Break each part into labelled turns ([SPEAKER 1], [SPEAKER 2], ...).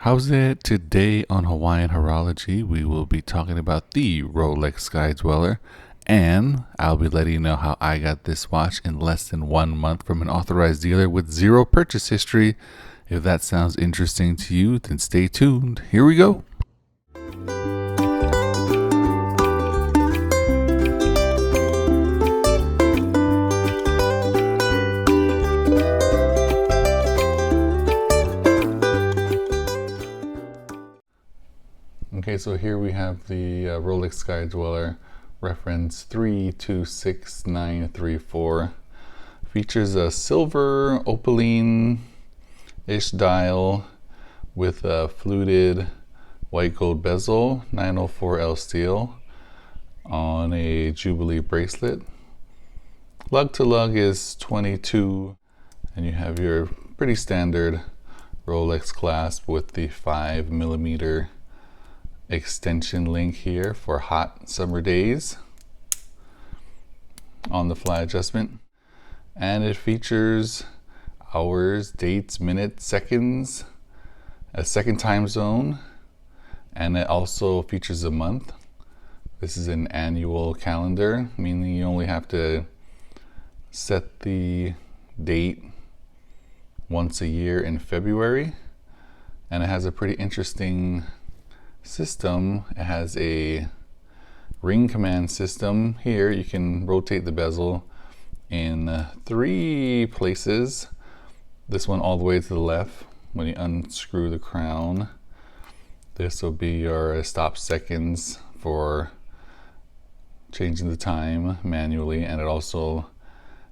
[SPEAKER 1] How's it? Today on Hawaiian Horology, we will be talking about the Rolex Sky Dweller, and I'll be letting you know how I got this watch in less than 1 month from an authorized dealer with zero purchase history. If that sounds interesting to you, then stay tuned. Here we go. Okay, so here we have the Rolex Sky Dweller, reference 326934. Features a silver opaline-ish dial with a fluted white gold bezel, 904L steel on a Jubilee bracelet. Lug to lug is 22, and you have your pretty standard Rolex clasp with the 5mm extension link here for hot summer days on the fly adjustment. And it features hours, dates, minutes, seconds, a second time zone, and it also features a month. This is an annual calendar, meaning you only have to set the date once a year in February. And it has a pretty interesting system. It has a ring command system. Here you can rotate the bezel in 3 places. This one all the way to the left when you unscrew the crown. This will be your stop seconds for changing the time manually, and it also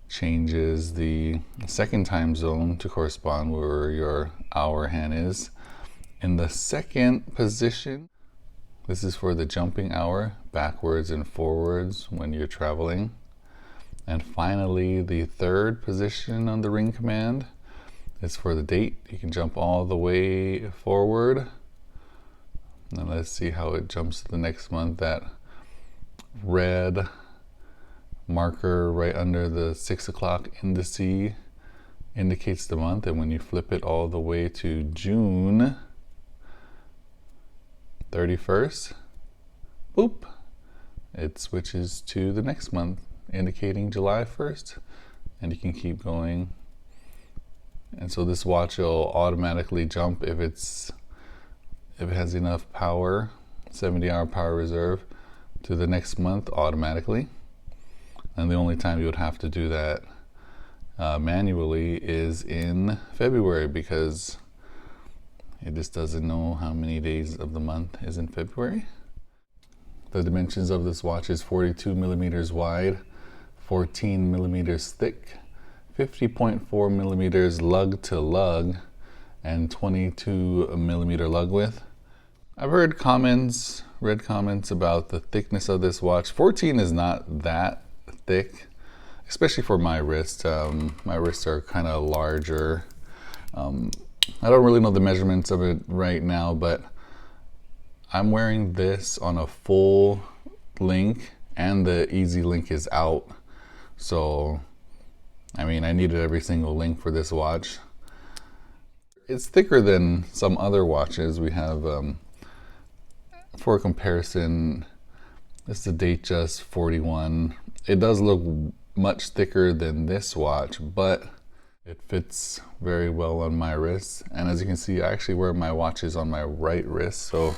[SPEAKER 1] changes the second time zone to correspond where your hour hand is. In the second position, this is for the jumping hour, backwards and forwards when you're traveling. And finally, the third position on the ring command is for the date. You can jump all the way forward. Now let's see how it jumps to the next month. That red marker right under the 6 o'clock indice indicates the month, and when you flip it all the way to June 31st, boop, it switches to the next month, indicating July 1st, and you can keep going. And so this watch will automatically jump if it has enough power, 70-hour power reserve, to the next month automatically. And the only time you would have to do that manually is in February, because it just doesn't know how many days of the month is in February. The dimensions of this watch is 42mm wide, 14mm thick, 50.4mm lug to lug, and 22mm lug width. I've read comments about the thickness of this watch. 14 is not that thick, especially for my wrist. My wrists are kind of larger. I don't really know the measurements of it right now, but I'm wearing this on a full link and the easy link is out. So, I mean, I needed every single link for this watch. It's thicker than some other watches we have. For comparison, this is the Datejust 41. It does look much thicker than this watch, but it fits very well on my wrist. And as you can see, I actually wear my watches on my right wrist. So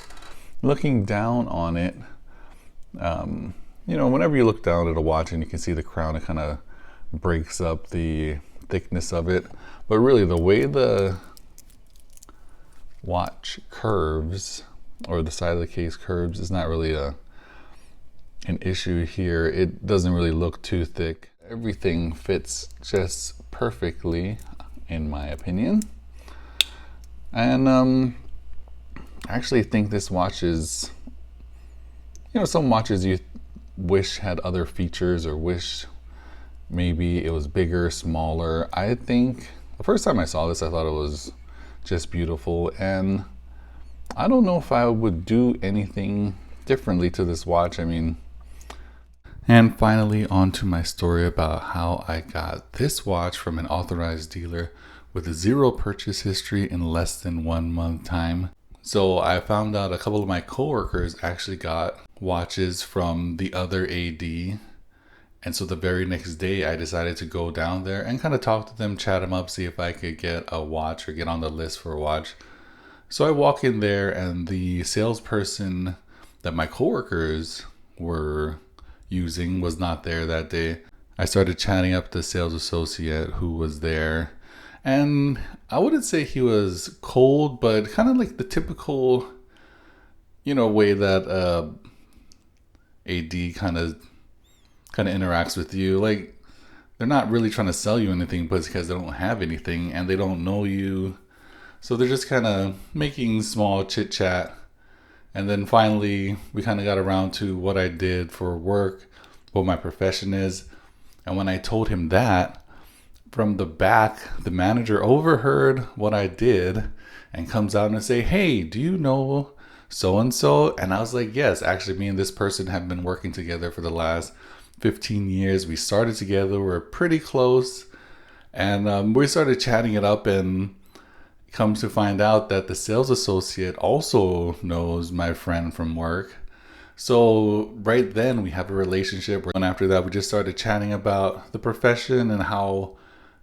[SPEAKER 1] looking down on it, you know, whenever you look down at a watch and you can see the crown, it kind of breaks up the thickness of it. But really the way the watch curves, or the side of the case curves, is not really an issue here. It doesn't really look too thick. Everything fits just perfectly, in my opinion. And I actually think this watch is, you know, some watches you wish had other features or wish maybe it was bigger, smaller. I think the first time I saw this, I thought it was just beautiful, and I don't know if I would do anything differently to this watch. I mean, and finally, on to my story about how I got this watch from an authorized dealer with a zero purchase history in less than 1 month time. So I found out a couple of my coworkers actually got watches from the other AD. And so the very next day, I decided to go down there and kind of talk to them, chat them up, see if I could get a watch or get on the list for a watch. So I walk in there, and the salesperson that my coworkers were using was not there that day. I started chatting up the sales associate who was there, and I wouldn't say he was cold, but kind of like the typical, way that AD kind of interacts with you. Like, they're not really trying to sell you anything, but it's because they don't have anything and they don't know you. So they're just kind of making small chit chat. And then finally, we kind of got around to what I did for work, what my profession is. And when I told him that, from the back, the manager overheard what I did and comes out and say, "Hey, do you know so-and-so?" And I was like, "Yes, actually, me and this person have been working together for the last 15 years. We started together. We're pretty close." And we started chatting it up, and comes to find out that the sales associate also knows my friend from work. So right then we have a relationship. And after that, we just started chatting about the profession and how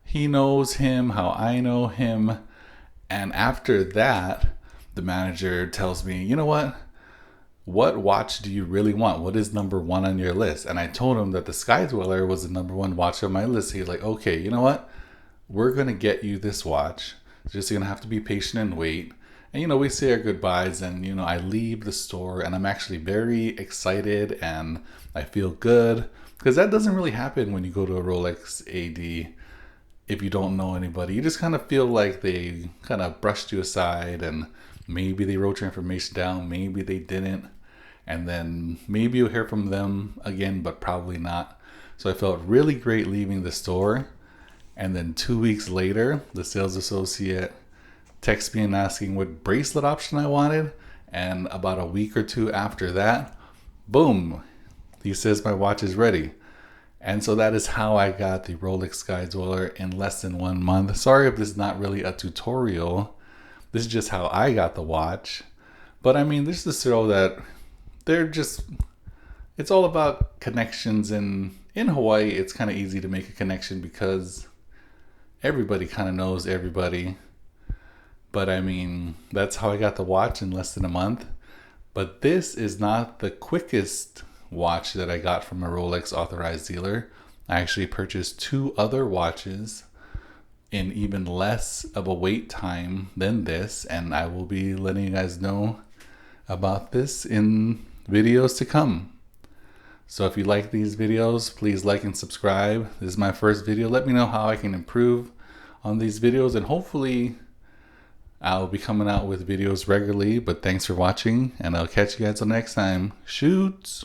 [SPEAKER 1] he knows him, how I know him. And after that, the manager tells me, "You know what watch do you really want? What is number one on your list?" And I told him that the Sky Dweller was the number one watch on my list. He's like, "Okay, you know what? We're going to get you this watch. Just going to have to be patient and wait." And, we say our goodbyes, and, I leave the store, and I'm actually very excited and I feel good, because that doesn't really happen when you go to a Rolex AD. If you don't know anybody, you just kind of feel like they kind of brushed you aside, and maybe they wrote your information down, maybe they didn't. And then maybe you'll hear from them again, but probably not. So I felt really great leaving the store. And then 2 weeks later, the sales associate texts me and asking what bracelet option I wanted. And about a week or two after that, boom, he says my watch is ready. And so that is how I got the Rolex Sky Dweller in less than 1 month. Sorry if this is not really a tutorial. This is just how I got the watch. But I mean, this is to show that it's all about connections. And in Hawaii, it's kind of easy to make a connection because everybody kind of knows everybody. But I mean, that's how I got the watch in less than a month. But this is not the quickest watch that I got from a Rolex authorized dealer. I actually purchased 2 other watches in even less of a wait time than this, and I will be letting you guys know about this in videos to come. So if you like these videos, please like and subscribe. This is my first video. Let me know how I can improve on these videos, and hopefully I'll be coming out with videos regularly. But thanks for watching, and I'll catch you guys till next time. Shoots!